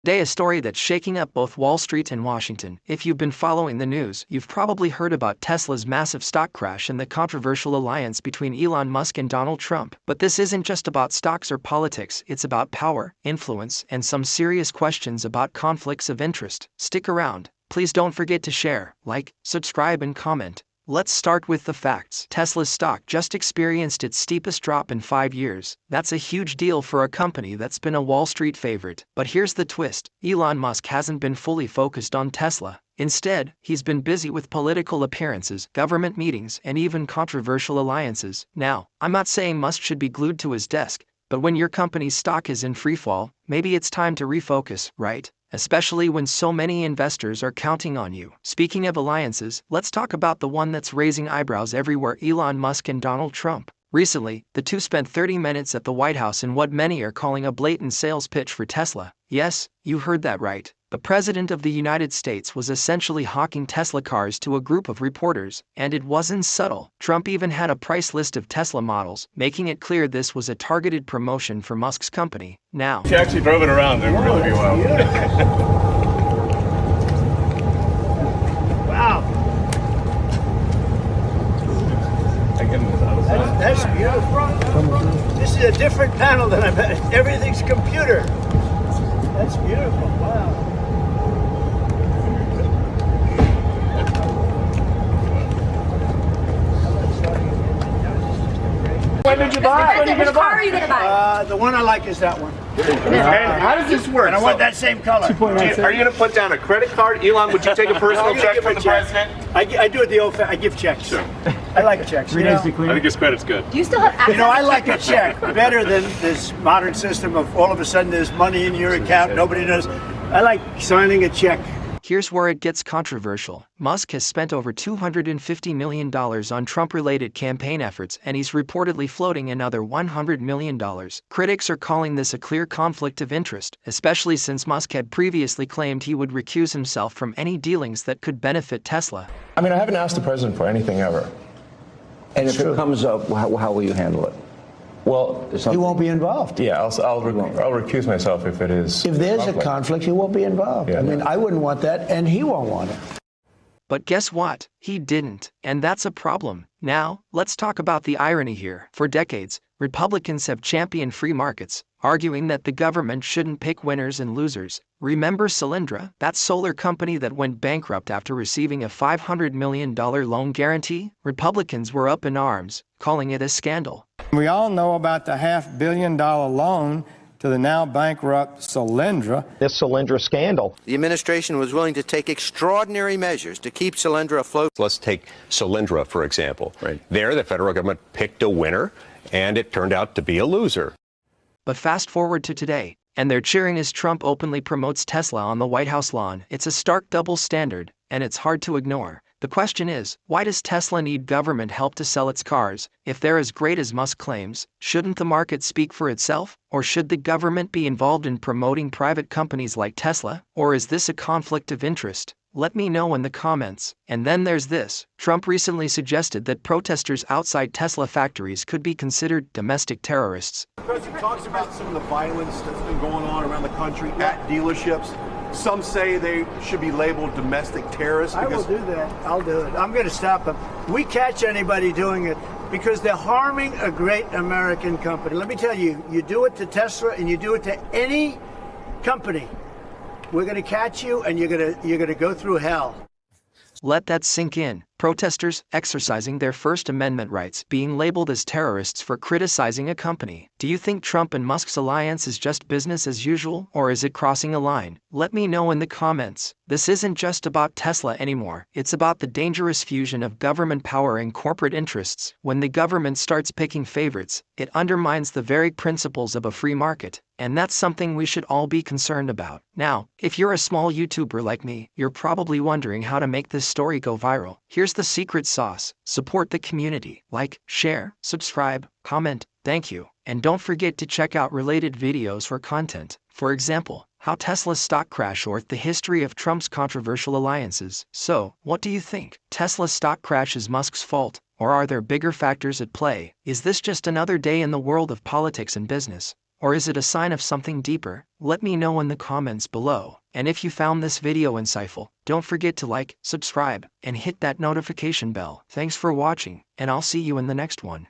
Today, a story that's shaking up both Wall Street and Washington. If you've been following the news, you've probably heard about Tesla's massive stock crash and the controversial alliance between Elon Musk and Donald Trump. But this isn't just about stocks or politics, it's about power, influence, and some serious questions about conflicts of interest. Stick around. Please don't forget to share, like, subscribe, and comment. Let's start with the facts. Tesla's stock just experienced its steepest drop in 5 years. That's a huge deal for a company that's been a Wall Street favorite. But here's the twist. Elon Musk hasn't been fully focused on Tesla. Instead, he's been busy with political appearances, government meetings, and even controversial alliances. Now, I'm not saying Musk should be glued to his desk, but when your company's stock is in freefall, maybe it's time to refocus, right? Especially when so many investors are counting on you. Speaking of alliances, let's talk about the one that's raising eyebrows everywhere: Elon Musk and Donald Trump. Recently, the two spent 30 minutes at the White House in what many are calling a blatant sales pitch for Tesla. Yes, you heard that right. The President of the United States was essentially hawking Tesla cars to a group of reporters, and it wasn't subtle. Trump even had a price list of Tesla models, making it clear this was a targeted promotion for Musk's company. Now, she actually drove it around. It would really be wild. Wow. That's beautiful. This is a different panel than I've had. Everything's computer. That's beautiful. Wow. When did you buy? Which car are you going to buy? The one I like is that one. And how does this work? And I want that same color. Are you going to put down a credit card? Elon, would you take a personal check from the president? I do it the old I give checks. Sure. I like checks. I think his credit's good. Do you still have access? I like a check better than this modern system of all of a sudden there's money in your account, nobody knows. I like signing a check. Here's where it gets controversial. Musk has spent over $250 million on Trump-related campaign efforts, and he's reportedly floating another $100 million. Critics are calling this a clear conflict of interest, especially since Musk had previously claimed he would recuse himself from any dealings that could benefit Tesla. I mean, I haven't asked the president for anything ever. And if it comes up, how will you handle it? Well, he won't be involved. Yeah, I'll recuse myself if it is. If there's a conflict, he won't be involved. Yeah, I mean, I wouldn't want that, and he won't want it. But guess what? He didn't, and that's a problem. Now, let's talk about the irony here. For decades, Republicans have championed free markets, arguing that the government shouldn't pick winners and losers. Remember Solyndra, that solar company that went bankrupt after receiving a $500 million loan guarantee? Republicans were up in arms, calling it a scandal. We all know about the $500 million loan to the now bankrupt Solyndra. This Solyndra scandal. The administration was willing to take extraordinary measures to keep Solyndra afloat. Let's take Solyndra, for example. Right. There, the federal government picked a winner, and it turned out to be a loser. But fast forward to today, and they're cheering as Trump openly promotes Tesla on the White House lawn. It's a stark double standard, and it's hard to ignore. The question is, why does Tesla need government help to sell its cars? If they're as great as Musk claims, shouldn't the market speak for itself? Or should the government be involved in promoting private companies like Tesla? Or is this a conflict of interest? Let me know in the comments. And then there's this. Trump recently suggested that protesters outside Tesla factories could be considered domestic terrorists. The president talks about some of the violence that's been going on around the country at dealerships. Some say they should be labeled domestic terrorists. I will do that. I'll do it. I'm going to stop them. We catch anybody doing it because they're harming a great American company. Let me tell you, you do it to Tesla and you do it to any company, we're going to catch you and you're going to go through hell. Let that sink in. Protesters exercising their First Amendment rights being labeled as terrorists for criticizing a company. Do you think Trump and Musk's alliance is just business as usual, or is it crossing a line? Let me know in the comments. This isn't just about Tesla anymore. It's about the dangerous fusion of government power and corporate interests. When the government starts picking favorites, it undermines the very principles of a free market. And that's something we should all be concerned about. Now, if you're a small YouTuber like me, you're probably wondering how to make this story go viral. Here's the secret sauce. Support the community. Like, share, subscribe, comment. Thank you. And don't forget to check out related videos for content. For example, how Tesla's stock crash or the history of Trump's controversial alliances. So, what do you think? Tesla's stock crash is Musk's fault? Or are there bigger factors at play? Is this just another day in the world of politics and business? Or is it a sign of something deeper? Let me know in the comments below. And if you found this video insightful, don't forget to like, subscribe, and hit that notification bell. Thanks for watching, and I'll see you in the next one.